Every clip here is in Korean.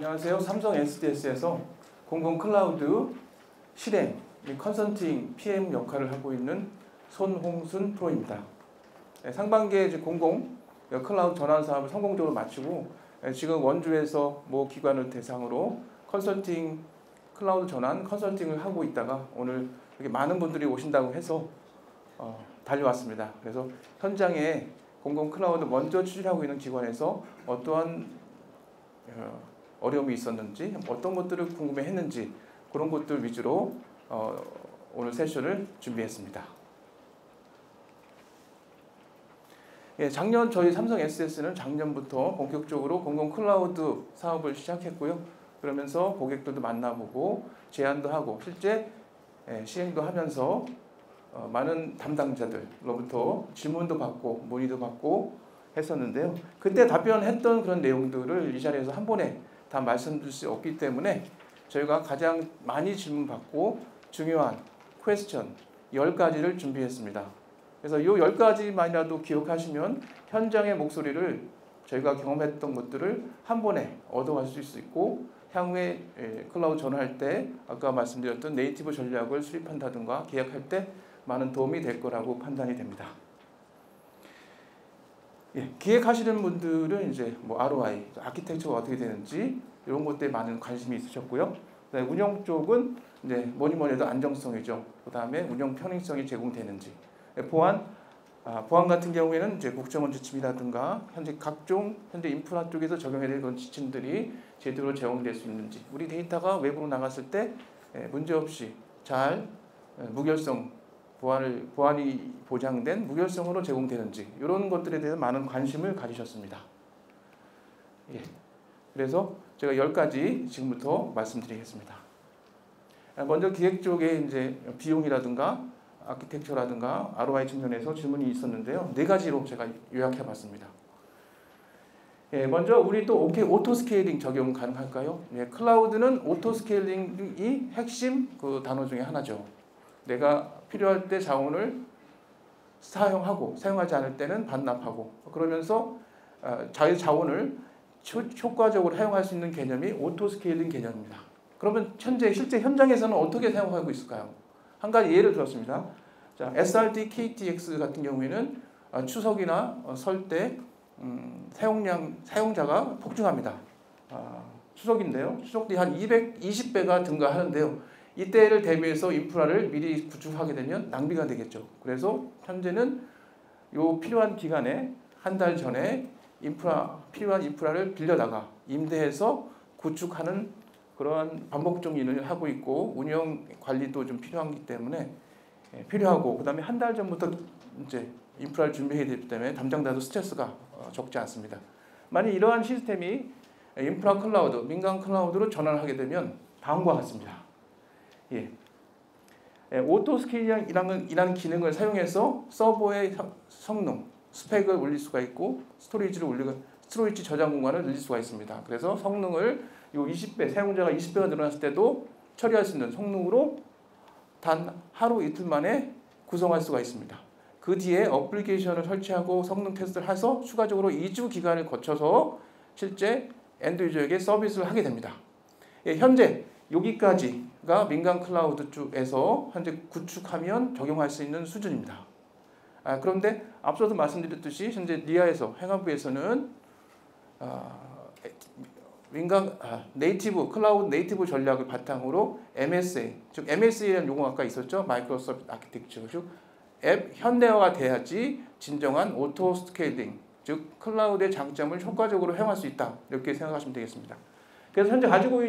안녕하세요. 삼성 SDS에서 공공 클라우드 실행 컨설팅 PM 역할을 하고 있는 손홍순 프로입니다. 상반기에 이제 공공 클라우드 전환 사업을 성공적으로 마치고 지금 원주에서 모 기관을 대상으로 컨설팅 클라우드 전환 컨설팅을 하고 있다가 오늘 이렇게 많은 분들이 오신다고 해서 달려왔습니다. 그래서 현장에 공공 클라우드 먼저 추진하고 있는 기관에서 어떠한 어려움이 있었는지, 어떤 것들을 궁금해했는지 그런 것들 위주로 오늘 세션을 준비했습니다. 작년 저희 삼성 SDS는 작년부터 본격적으로 공공 클라우드 사업을 시작했고요. 그러면서 고객들도 만나보고 제안도 하고 실제 시행도 하면서 많은 담당자들로부터 질문도 받고 문의도 받고 했었는데요. 그때 답변했던 그런 내용들을 이 자리에서 한 번에 다 말씀드릴 수 없기 때문에 저희가 가장 많이 질문받고 중요한 퀘스천 10가지를 준비했습니다. 그래서 이 10가지만이라도 기억하시면 현장의 목소리를 저희가 경험했던 것들을 한 번에 얻어갈 수 있고 향후에 클라우드 전환할 때 아까 말씀드렸던 네이티브 전략을 수립한다든가 계약할 때 많은 도움이 될 거라고 판단이 됩니다. 기획하시는 분들은 이제 뭐 ROI, 아키텍처가 어떻게 되는지 이런 것들에 많은 관심이 있으셨고요. 운영 쪽은 이제 뭐니 해도 안정성이죠. 그 다음에 운영 편의성이 제공되는지. 보안 같은 경우에는 이제 국정원 지침이라든가 각종 현재 인프라 쪽에서 적용해야 될 그런 지침들이 제대로 제공될 수 있는지. 우리 데이터가 외부로 나갔을 때 문제 없이 잘 무결성 보안이 보장된 무결성으로 제공되는지 이런 것들에 대해서 많은 관심을 가지셨습니다. 그래서 제가 10가지 지금부터 말씀드리겠습니다. 먼저 기획 쪽에 이제 비용이라든가 아키텍처라든가 ROI 측면에서 질문이 있었는데요. 4가지로 제가 요약해봤습니다. 먼저 우리 또 오토 스케일링 적용 가능할까요? 클라우드는 오토 스케일링이 핵심 그 단어 중에 하나죠. 내가 필요할 때 자원을 사용하고 사용하지 않을 때는 반납하고 그러면서 자기 자원을 효과적으로 사용할 수 있는 개념이 오토 스케일링 개념입니다. 그러면 실제 현장에서는 어떻게 사용하고 있을까요? 한 가지 예를 들었습니다. 자, SRT KTX 같은 경우에는 추석이나 설 때 사용자가 폭증합니다. 추석인데요. 추석 때 한 220배가 증가하는데요. 이때를 대비해서 인프라를 미리 구축하게 되면 낭비가 되겠죠. 그래서 현재는 요 필요한 기간에 한 달 전에 필요한 인프라를 빌려다가 임대해서 구축하는 그러한 반복적 일을 하고 있고 운영 관리도 좀 필요하기 때문에 필요하고 그다음에 한 달 전부터 이제 인프라를 준비해야 되기 때문에 담당자도 스트레스가 적지 않습니다. 만약 이러한 시스템이 인프라 클라우드, 민간 클라우드로 전환하게 되면 다음과 같습니다. 오토 스케일이라는 기능을 사용해서 서버의 성능, 스펙을 올릴 수가 있고 스토리지 저장 공간을 늘릴 수가 있습니다. 그래서 성능을 요 20배, 사용자가 20배가 늘어났을 때도 처리할 수 있는 성능으로 단 하루 이틀 만에 구성할 수가 있습니다. 그 뒤에 어플리케이션을 설치하고 성능 테스트를 해서 추가적으로 2주 기간을 거쳐서 실제 엔드 유저에게 서비스를 하게 됩니다. 현재 여기까지가 민간 클라우드 쪽에서 현재 구축하면 적용할 수 있는 수준입니다. 그런데 앞서도 말씀드렸듯이 현재 리아에서 행안부에서는 클라우드 네이티브 전략을 바탕으로 MSA, 즉 MSA라는 용어가 아까 있었죠. 마이크로소프트 아키텍처, 즉 앱 현대화가 돼야지 진정한 오토 스케일링, 즉 클라우드의 장점을 효과적으로 활용할 수 있다. 이렇게 생각하시면 되겠습니다. 그래서 현재 가지고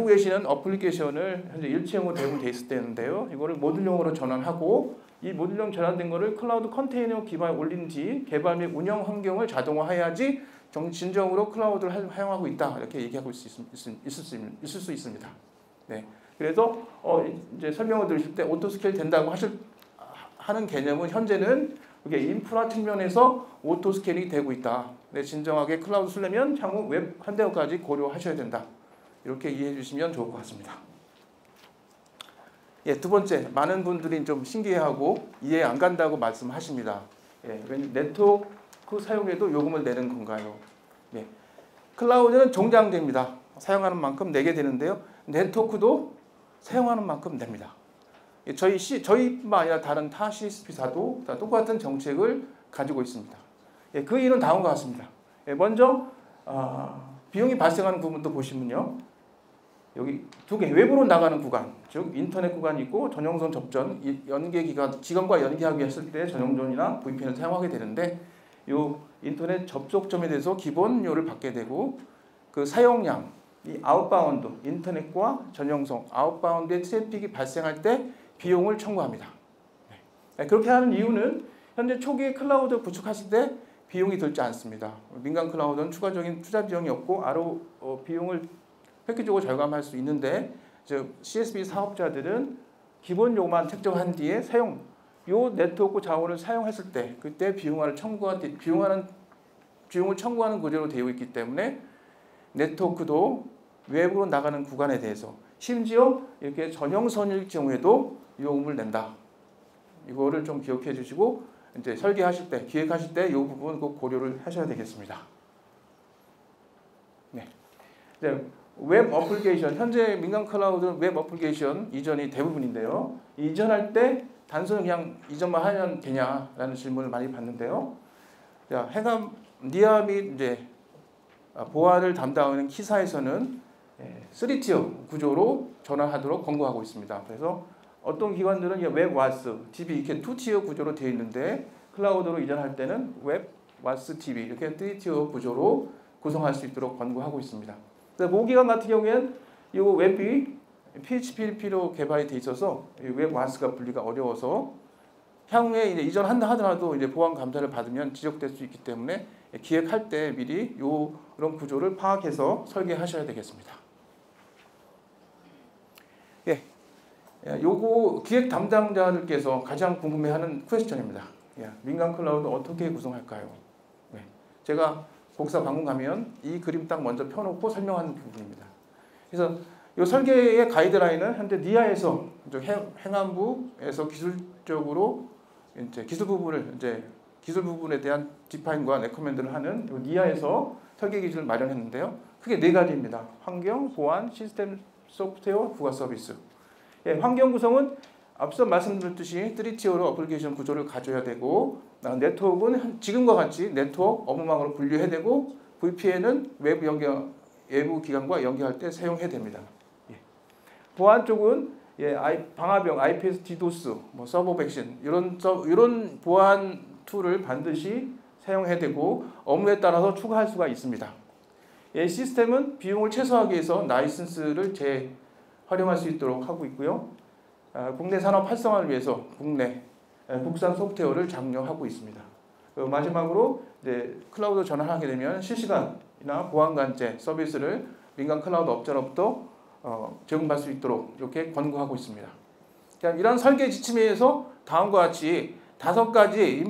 계시는 어플리케이션을 현재 일체형으로 대부분 돼 있을 때인데요. 이거를 모듈형으로 전환하고 이 모듈형 전환된 거를 클라우드 컨테이너 기반에 올린 뒤 개발 및 운영 환경을 자동화해야지 진정으로 클라우드를 사용하고 있다. 이렇게 얘기하고 있을 수 있습니다. 네. 그래서 이제 설명을 들으실 때 오토 스케일 된다고 하는 개념은 현재는 이게 인프라 측면에서 오토 스케일이 되고 있다. 네, 진정하게 클라우드 쓰려면 향후 웹 현대화까지 고려하셔야 된다. 이렇게 이해해 주시면 좋을 것 같습니다. 두 번째, 많은 분들이 좀 신기해하고 이해 안 간다고 말씀하십니다. 네트워크 사용에도 요금을 내는 건가요? 클라우드는 종량제입니다. 사용하는 만큼 내게 되는데요. 네트워크도 사용하는 만큼 냅니다. 저희뿐만 아니라 다른 타 CSP사도 다 똑같은 정책을 가지고 있습니다. 그 이유는 다음과 같습니다. 먼저 비용이 발생하는 부분도 보시면요. 여기 두 개, 외부로 나가는 구간, 즉 인터넷 구간이 있고 전용선 접전, 연계 기관과 연계하기 했을 때 전용선이나 VPN을 사용하게 되는데 이 인터넷 접속점에 대해서 기본료를 받게 되고 그 사용량, 이 아웃바운드, 인터넷과 전용선, 아웃바운드의 트래픽이 발생할 때 비용을 청구합니다. 그렇게 하는 이유는 현재 초기에 클라우드 구축하실 때 비용이 들지 않습니다. 민간 클라우드는 추가적인 투자 비용이 없고 비용을 획기적으로 절감할 수 있는데 즉 CSP 사업자들은 기본료만 책정한 뒤에 요 네트워크 자원을 사용했을 때 그때 비용을 청구하는 구조로 되어 있기 때문에 네트워크도 외부로 나가는 구간에 대해서 심지어 이렇게 전용선일 경우에도 요금을 낸다. 이거를 좀 기억해 주시고 이제 설계하실 때, 기획하실 때 이 부분 꼭 고려를 하셔야 되겠습니다. 네. 웹 어플리케이션, 현재 민간 클라우드는 웹 어플리케이션 이전이 대부분인데요. 이전할 때 단순히 그냥 이전만 하면 되냐라는 질문을 많이 받는데요. 자, 니아 및 이제 보안을 담당하는 키사에서는 3티어 구조로 전환하도록 권고하고 있습니다. 그래서 어떤 기관들은 웹 와스, DB 이렇게 2티어 구조로 되어 있는데 클라우드로 이전할 때는 웹 와스, DB 이렇게 3티어 구조로 구성할 수 있도록 권고하고 있습니다. 그래서 모 기관 같은 경우에는 이 웹이 PHP로 개발이 돼 있어서 웹 와스가 분리가 어려워서 향후에 이제 이전한다 하더라도 이제 보안 감사를 받으면 지적될 수 있기 때문에 기획할 때 미리 이런 구조를 파악해서 설계하셔야 되겠습니다. 요거 기획 담당자들께서 가장 궁금해하는 퀘스천입니다. 민간 클라우드 어떻게 구성할까요? 제가 곡사 방문 가면 이 그림 딱 먼저 펴놓고 설명하는 부분입니다. 그래서 이 설계의 가이드라인은 현재 니아에서 행안부에서 기술적으로 이제 기술 부분에 대한 디파인과 레코멘드를 하는 니아에서 설계 기준을 마련했는데요. 크게 네 가지입니다. 환경, 보안, 시스템, 소프트웨어, 부가 서비스. 환경 구성은 앞서 말씀드렸듯이 3티어로 어플리케이션 구조를 가져야 되고 네트워크는 지금과 같이 네트워크 업무망으로 분류해야 되고 VPN은 외부 기관과 연계할 때 사용해야 됩니다. 보안 쪽은 방화벽, IPS, DDoS, 서버 백신 이런 보안 툴을 반드시 사용해야 되고 업무에 따라서 추가할 수가 있습니다. 시스템은 비용을 최소화하기 위해서 라이선스를 활용할 수 있도록 하고 있고요. 국내 산업 활성화를 위해서 국산 소프트웨어를 장려하고 있습니다. 마지막으로 이제 클라우드 전환하게 되면 실시간이나 보안관제 서비스를 민간 클라우드 업자로부터 제공받을 수 있도록 이렇게 권고하고 있습니다. 이런 설계 지침에 의해서 다음과 같이 5가지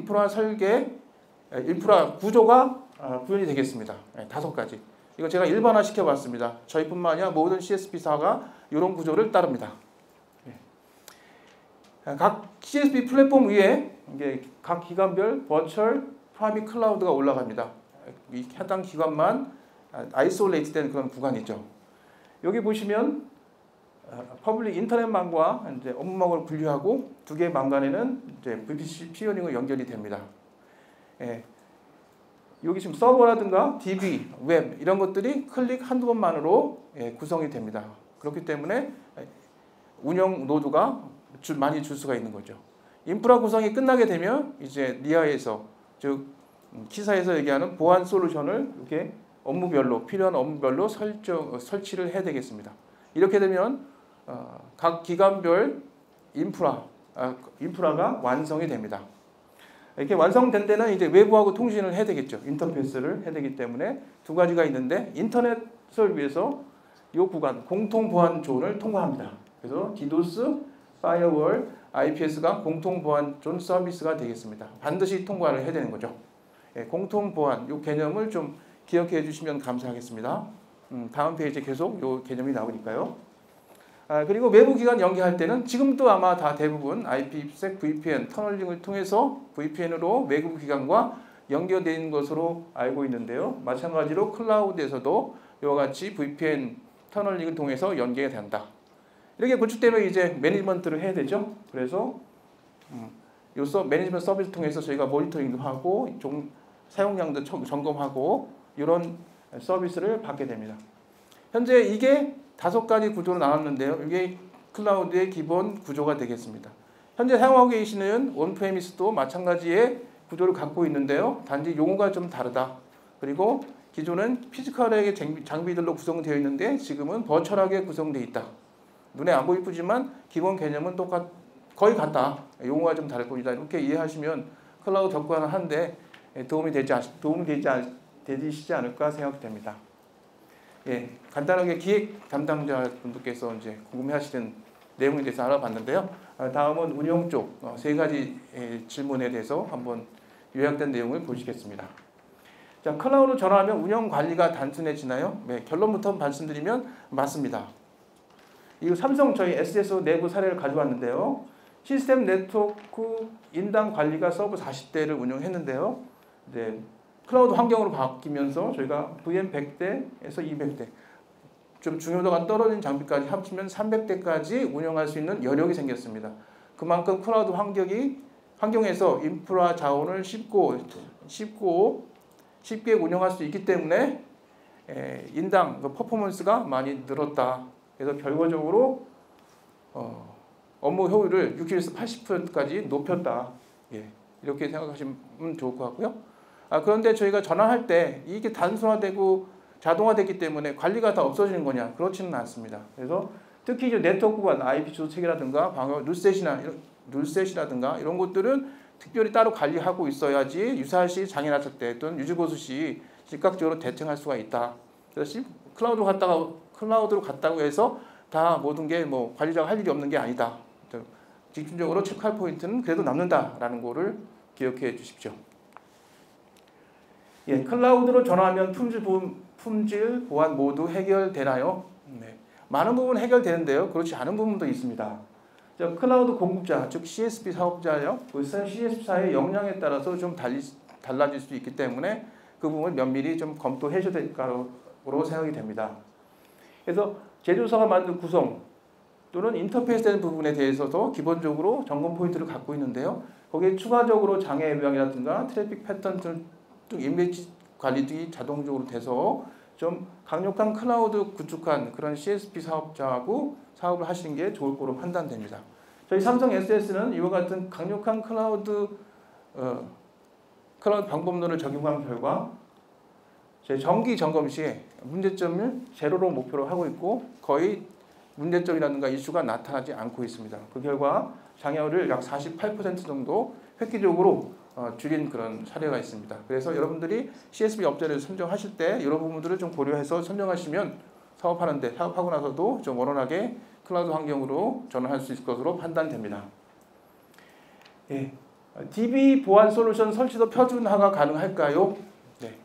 인프라 구조가 구현이 되겠습니다. 5가지. 이거 제가 일반화 시켜봤습니다. 저희뿐만 아니라 모든 CSP사가 이런 구조를 따릅니다. 각 CSP 플랫폼 위에 이게 각 기관별 버추얼 프라이빗 클라우드가 올라갑니다. 이 해당 기관만 아이솔레이트된 그런 구간이죠. 여기 보시면 퍼블릭 인터넷망과 이제 업무망을 분류하고 두 개의 망 간에는 이제 VPC 피어링으로 연결이 됩니다. 여기 지금 서버라든가 DB, 웹 이런 것들이 클릭 한두 번만으로 구성이 됩니다. 그렇기 때문에 운영 노드가 많이 줄 수가 있는 거죠. 인프라 구성이 끝나게 되면 이제 니아에서 즉 키사에서 얘기하는 보안 솔루션을 이렇게 필요한 업무별로 설치를 해야 되겠습니다. 이렇게 되면 각 기관별 인프라가 완성이 됩니다. 이렇게 완성된 데는 이제 외부하고 통신을 해야 되겠죠. 인터페이스를 해야 되기 때문에 두 가지가 있는데 인터넷을 위해서 이 구간 공통 보안 존을 통과합니다. 그래서 DDoS, 파이어월, IPS가 공통 보안 존 서비스가 되겠습니다. 반드시 통과를 해야 되는 거죠. 공통 보안 이 개념을 좀 기억해 주시면 감사하겠습니다. 다음 페이지에 계속 이 개념이 나오니까요. 그리고 외부 기관 연계할 때는 지금도 아마 다 대부분 IPsec, VPN, 터널링을 통해서 VPN으로 외부 기관과 연결되어 있는 것으로 알고 있는데요. 마찬가지로 클라우드에서도 이와 같이 VPN 터널링을 통해서 연계가 된다. 이렇게 구축되면 이제 매니지먼트를 해야 되죠. 그래서 요 매니지먼트 서비스 통해서 저희가 모니터링도 하고 사용량도 점검하고 이런 서비스를 받게 됩니다. 현재 이게 5가지 구조로 나눴는데요. 이게 클라우드의 기본 구조가 되겠습니다. 현재 사용하고 계시는 온프레미스도 마찬가지의 구조를 갖고 있는데요. 단지 용어가 좀 다르다. 그리고 기존은 피지컬하게 장비들로 구성되어 있는데 지금은 버추얼하게 구성되어 있다. 눈에 안 보이지만 기본 개념은 거의 같다. 용어가 좀 다를 뿐이다. 이렇게 이해하시면 클라우드 접근을 하는데 도움이 되시지 않을까 생각됩니다. 예, 간단하게 기획 담당자분들께서 이제 궁금해하시는 내용에 대해서 알아봤는데요. 다음은 운영 쪽 3가지 질문에 대해서 한번 요약된 내용을 보시겠습니다. 자, 클라우드 전환하면 운영 관리가 단순해지나요? 네, 결론부터 말씀드리면 맞습니다. 이 삼성 저희 SDS 내부 사례를 가져왔는데요. 시스템 네트워크 인당 관리가 서버 40대를 운영했는데요. 네, 클라우드 환경으로 바뀌면서 저희가 VM 100대에서 200대 좀 중요도가 떨어진 장비까지 합치면 300대까지 운영할 수 있는 여력이 생겼습니다. 그만큼 클라우드 환경에서 인프라 자원을 쉽게 운영할 수 있기 때문에 인당 퍼포먼스가 많이 늘었다. 그래서 결과적으로 업무 효율을 60에서 80%까지 높였다. 예, 이렇게 생각하시면 좋을 것 같고요. 그런데 저희가 전환할 때 이게 단순화되고 자동화되기 때문에 관리가 다 없어지는 거냐? 그렇지는 않습니다. 그래서 특히 이제 네트워크 간 IP 주소 체계라든가 방어 룰셋이라든가 이런 것들은 특별히 따로 관리하고 있어야지 유사시 장애 났을 때 또는 유지보수 시 즉각적으로 대응할 수가 있다. 그래서 클라우드로 갔다고 해서 다 모든 게 뭐 관리자가 할 일이 없는 게 아니다. 집중적으로 체크할 포인트는 그래도 남는다라는 거를 기억해 주십시오. 예, 클라우드로 전환하면 품질 보안 모두 해결되나요? 네, 많은 부분 해결되는데요. 그렇지 않은 부분도 있습니다. 클라우드 공급자, 즉 CSP 사업자요. 그 CSP사의 역량에 따라서 좀 달라질 수 있기 때문에 그 부분을 면밀히 좀 검토해 줘야 될 거로 생각이 됩니다. 그래서 제조사가 만든 구성 또는 인터페이스 되는 부분에 대해서도 기본적으로 점검 포인트를 갖고 있는데요. 거기에 추가적으로 장애 예방이라든가 트래픽 패턴 등 이미지 관리 등이 자동적으로 돼서 좀 강력한 클라우드 구축한 그런 CSP 사업자하고 사업을 하시는 게 좋을 거로 판단됩니다. 저희 삼성 SS는 이와 같은 강력한 클라우드 방법론을 적용한 결과 제 정기 점검 시에 문제점을 제로로 목표로 하고 있고 거의 문제점이라든가 이슈가 나타나지 않고 있습니다. 그 결과 장애율을 약 48% 정도 획기적으로 줄인 그런 사례가 있습니다. 그래서 여러분들이 CSP 업체를 선정하실 때 이런 부분들을 좀 고려해서 선정하시면 사업하고 나서도 좀 원활하게 클라우드 환경으로 전환할 수 있을 것으로 판단됩니다. 예, DB 보안 솔루션 설치도 표준화가 가능할까요? 네,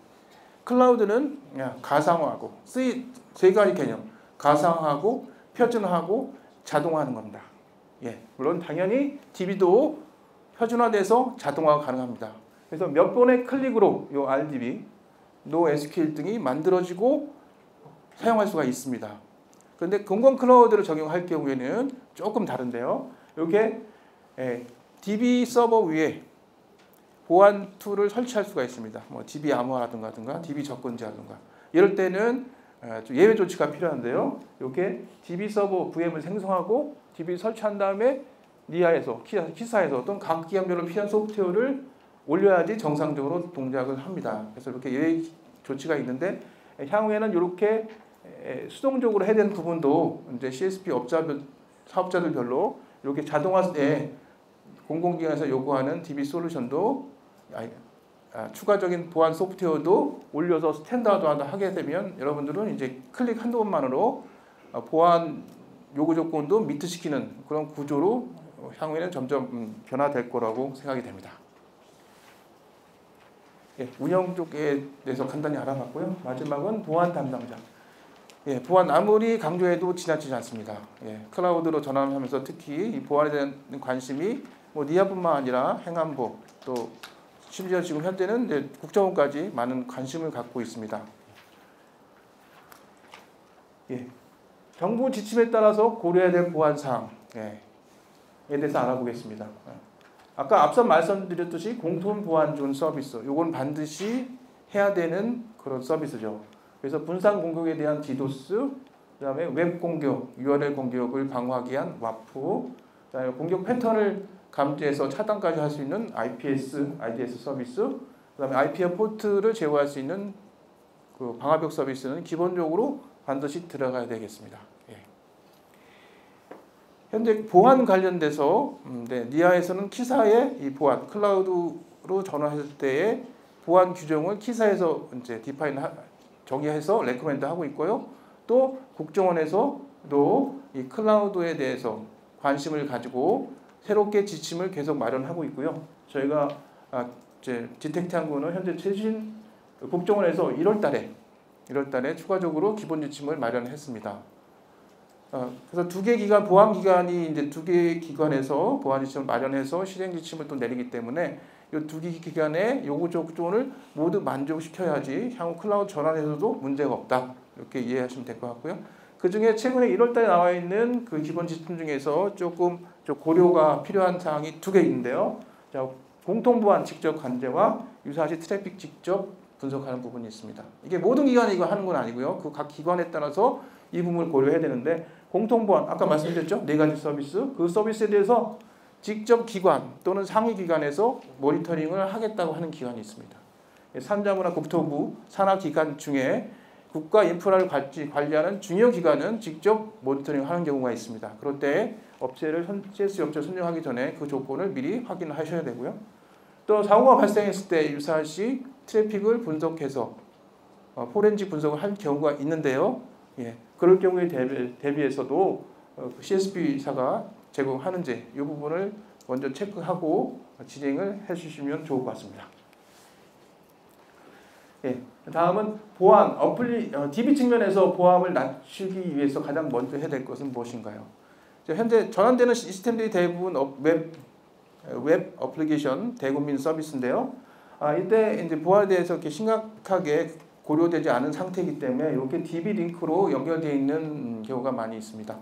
클라우드는 가상화하고 세 가지 개념, 가상화하고 표준화하고 자동화하는 겁니다. 예, 물론 당연히 DB도 표준화돼서 자동화가 가능합니다. 그래서 몇 번의 클릭으로 이 RDB, NoSQL 등이 만들어지고 사용할 수가 있습니다. 그런데 공공 클라우드를 적용할 경우에는 조금 다른데요. 이렇게 DB 서버 위에 보안 툴을 설치할 수가 있습니다. 뭐 DB 암호화라든가 DB 접근자라든가 이럴 때는 예외 조치가 필요한데요. 이렇게 DB 서버 VM을 생성하고 DB 설치한 다음에 키사에서 어떤 각 기관별로 필요한 소프트웨어를 올려야지 정상적으로 동작을 합니다. 그래서 이렇게 예외 조치가 있는데 향후에는 이렇게 수동적으로 해야 되는 부분도 이제 CSP 사업자들별로 이렇게 자동화에 공공기관에서 요구하는 DB 솔루션도 추가적인 보안 소프트웨어도 올려서 스탠다드화 하게 되면 여러분들은 이제 클릭 한두 번만으로 보안 요구 조건도 미트시키는 그런 구조로 향후에는 점점 변화될 거라고 생각이 됩니다. 예, 운영 쪽에 대해서 간단히 알아봤고요. 마지막은 보안 담당자. 예, 보안 아무리 강조해도 지나치지 않습니다. 예, 클라우드로 전환하면서 특히 이 보안에 대한 관심이 니아뿐만 아니라 행안부 또 심지어 지금 현재는 이제 국정원까지 많은 관심을 갖고 있습니다. 예, 정부 지침에 따라서 고려해야 될 보안 사항에 대해서 알아보겠습니다. 아까 앞서 말씀드렸듯이 공통 보안존 서비스, 이건 반드시 해야 되는 그런 서비스죠. 그래서 분산 공격에 대한 디도스, 그다음에 웹 공격, URL 공격을 방어하기 위한 와프, 그다음에 공격 패턴을 감지해서 차단까지 할 수 있는 IDS 서비스, 그다음에 IP와 포트를 제어할 수 있는 그 방화벽 서비스는 기본적으로 반드시 들어가야 되겠습니다. 예. 현재 보안 관련돼서 니아에서는 키사의 이 보안 클라우드로 전환할 때의 보안 규정을 키사에서 이제 정의해서 레코멘드 하고 있고요. 또 국정원에서도 이 클라우드에 대해서 관심을 가지고 새롭게 지침을 계속 마련하고 있고요. 저희가 이제 디텍트한 거는 현재 최신 국정원에서 1월달에 추가적으로 기본 지침을 마련했습니다. 그래서 두 개 기관 보안 기관이 이제 두 개 기관에서 보안 지침을 마련해서 실행 지침을 또 내리기 때문에 이 두 개 기관의 요구 조건을 모두 만족시켜야지 향후 클라우드 전환에서도 문제가 없다. 이렇게 이해하시면 될 것 같고요. 그 중에 최근에 1월달에 나와 있는 그 기본 지침 중에서 조금 고려가 필요한 사항이 두 개 있는데요. 자, 공통 보안 직접 관제와 유사시 트래픽 직접 분석하는 부분이 있습니다. 이게 모든 기관이 이거 하는 건 아니고요. 그 각 기관에 따라서 이 부분을 고려해야 되는데 공통 보안 아까 말씀드렸죠? 네 가지 서비스. 그 서비스에 대해서 직접 기관 또는 상위 기관에서 모니터링을 하겠다고 하는 기관이 있습니다. 산자부나 국토부 산하 기관 중에 국가 인프라를 관리하는 중요 기관은 직접 모니터링하는 경우가 있습니다. 그럴 때 CS 업체를 선정하기 전에 그 조건을 미리 확인하셔야 되고요. 또 사고가 발생했을 때 유사시 트래픽을 분석해서 포렌식 분석을 할 경우가 있는데요. 그럴 경우에 대비해서도 CSP사가 제공하는지 이 부분을 먼저 체크하고 진행을 해주시면 좋을 것 같습니다. 다음은 보안, DB 측면에서 보안을 낮추기 위해서 가장 먼저 해야 될 것은 무엇인가요? 현재 전환되는 시스템들이 대부분 웹 어플리케이션 대국민 서비스인데요. 이때 이제 보안에 대해서 이렇게 심각하게 고려되지 않은 상태이기 때문에 이렇게 DB 링크로 연결되어 있는 경우가 많이 있습니다.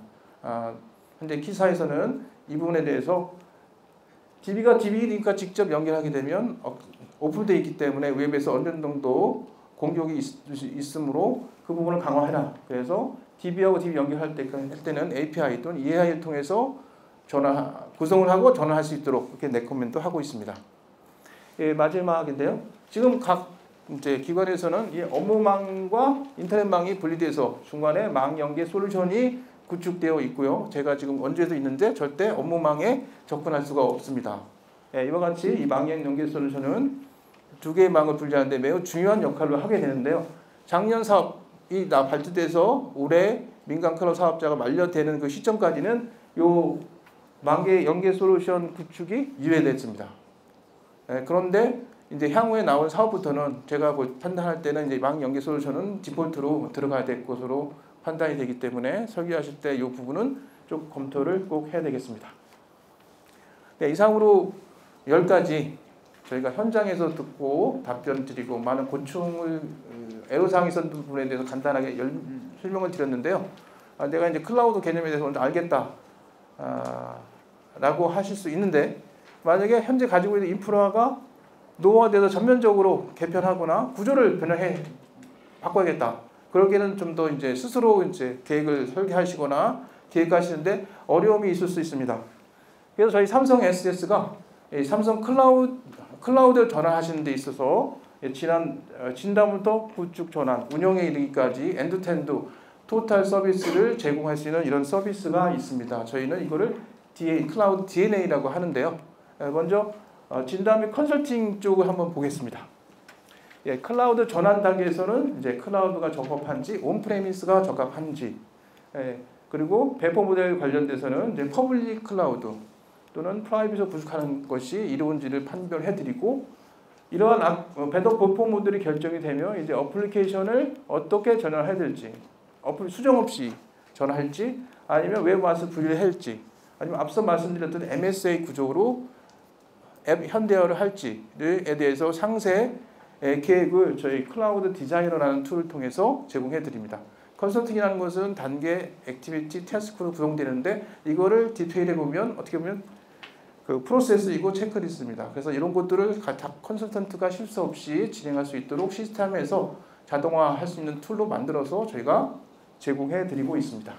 현재 키사에서는 이 부분에 대해서 DB 링크가 직접 연결하게 되면 오픈되어 있기 때문에 웹에서 어느 정도 공격이 있으므로 그 부분을 강화해라. 그래서 DB하고 DB 연결할 때는 API 또는 EAI를 통해서 구성을 하고 전환할 수 있도록 이렇게 레코멘드 하고 있습니다. 마지막인데요. 지금 각 이제 기관에서는 이 업무망과 인터넷망이 분리돼서 중간에 망 연계 솔루션이 구축되어 있고요. 제가 지금 원주에도 있는데 절대 업무망에 접근할 수가 없습니다. 이와 같이 이 망형 연계 솔루션은 두 개의 망을 분리하는데 매우 중요한 역할을 하게 되는데요. 작년 사업이 발주돼서 올해 민간 클라우드 사업자가 만료되는 그 시점까지는 요 망계 연계 솔루션 구축이 유예됐습니다. 그런데 이제 향후에 나올 사업부터는 제가 판단할 때는 이제 망 연계 솔루션은 디폴트로 들어가야 될 것으로 판단이 되기 때문에 설계하실 때 이 부분은 좀 검토를 꼭 해야 되겠습니다. 이상으로 10가지 저희가 현장에서 듣고 답변 드리고 많은 고충을 애로사항이 있었던 부분에 대해서 간단하게 설명을 드렸는데요. 내가 이제 클라우드 개념에 대해서 먼저 알겠다 라고 하실 수 있는데 만약에 현재 가지고 있는 인프라가 노후화돼서 전면적으로 개편하거나 구조를 바꿔야겠다. 그러기에는 좀 더 이제 스스로 이제 계획을 설계하시거나 계획하시는데 어려움이 있을 수 있습니다. 그래서 저희 삼성 SS가 삼성 클라우드 전환하시는 데 있어서 지난 진단부터 구축 전환, 운영에 이르기까지 엔드투엔드 토탈 서비스를 제공할 수 있는 이런 서비스가 있습니다. 저희는 이거를 클라우드 DNA라고 하는데요. 먼저 진단 및 컨설팅 쪽을 한번 보겠습니다. 클라우드 전환 단계에서는 이제 클라우드가 적합한지, 온프레미스가 적합한지, 그리고 배포 모델 관련돼서는 이제 퍼블릭 클라우드 또는 프라이빗을 구축하는 것이 이루어진지를 판별해드리고, 이러한 배포 모델이 결정이 되면 이제 어플리케이션을 어떻게 전환해야 될지, 수정 없이 전환할지, 아니면 웹와스 분리할지, 아니면 앞서 말씀드렸던 MSA 구조로 앱 현대화를 할지에 대해서 상세 계획을 저희 클라우드 디자이너라는 툴을 통해서 제공해 드립니다. 컨설팅이라는 것은 단계, 액티비티, 태스크로 구성되는데 이거를 디테일에 보면 어떻게 보면 그 프로세스이고 체크리스트입니다. 그래서 이런 것들을 각 컨설턴트가 실수 없이 진행할 수 있도록 시스템에서 자동화할 수 있는 툴로 만들어서 저희가 제공해 드리고 있습니다.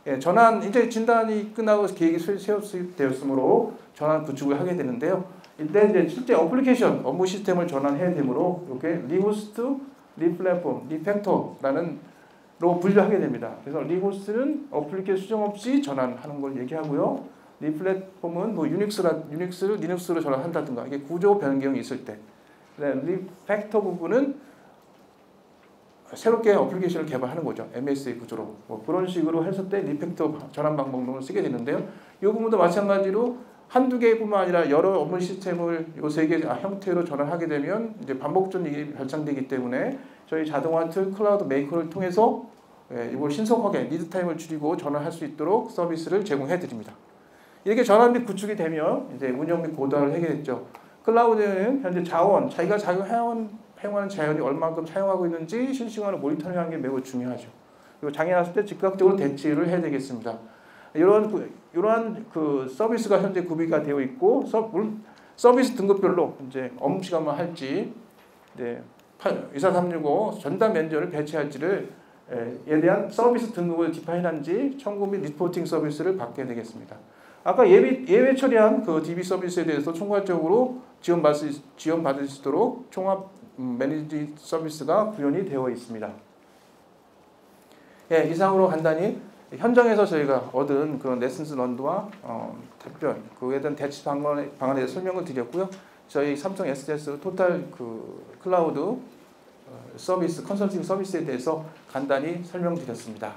예, 전환 이제 진단이 끝나고 계획이 수립되었으므로 전환 구축을 하게 되는데요. 이때 이제 실제 어플리케이션 업무 시스템을 전환해야 되므로 이렇게 리호스트, 리플랫폼, 리팩터라는 로 분류하게 됩니다. 그래서 리호스트는 어플리케이션 수정 없이 전환하는 걸 얘기하고요. 리플랫폼은 뭐 유닉스를 리눅스로 전환한다든가 이게 구조 변경이 있을 때. 리팩터 부분은 새롭게 어플리케이션을 개발하는 거죠. MSA 구조로. 뭐 그런 식으로 했을 때 리팩터 전환 방법론을 쓰게 되는데요. 이 부분도 마찬가지로 한두 개뿐만 아니라 여러 업무 시스템을 요 세 개 형태로 전환하게 되면 이제 반복적인 일이 발생되기 때문에 저희 자동화 툴 클라우드 메이커를 통해서 이걸 신속하게 리드 타임을 줄이고 전환할 수 있도록 서비스를 제공해 드립니다. 이렇게 전환 및 구축이 되면 이제 운영 및 고도화를 하게 됐죠. 클라우드는 현재 자원, 자기가 사용하는 자원이 얼마만큼 사용하고 있는지 실시간으로 모니터링하는 게 매우 중요하죠. 그리고 장애 났을 때 즉각적으로 대치를 해야 되겠습니다. 이러한 그 서비스가 현재 구비가 되어 있고 서비스 등급별로 이제 업무 시간만 할지 이제 24365 전담 매니저를 배치할지를 에 대한 서비스 등급을 디파인한지 청구 및 리포팅 서비스를 받게 되겠습니다. 아까 예외 처리한 그 DB 서비스에 대해서 총괄적으로 지원받을 수 있도록 종합 매니지 서비스가 구현이 되어 있습니다. 예, 이상으로 간단히 현장에서 저희가 얻은 그런 레슨스 런드와 답변, 그에 대한 대치 방안에 대해 설명을 드렸고요. 저희 삼성 SDS 토탈 그 클라우드 서비스, 컨설팅 서비스에 대해서 간단히 설명드렸습니다.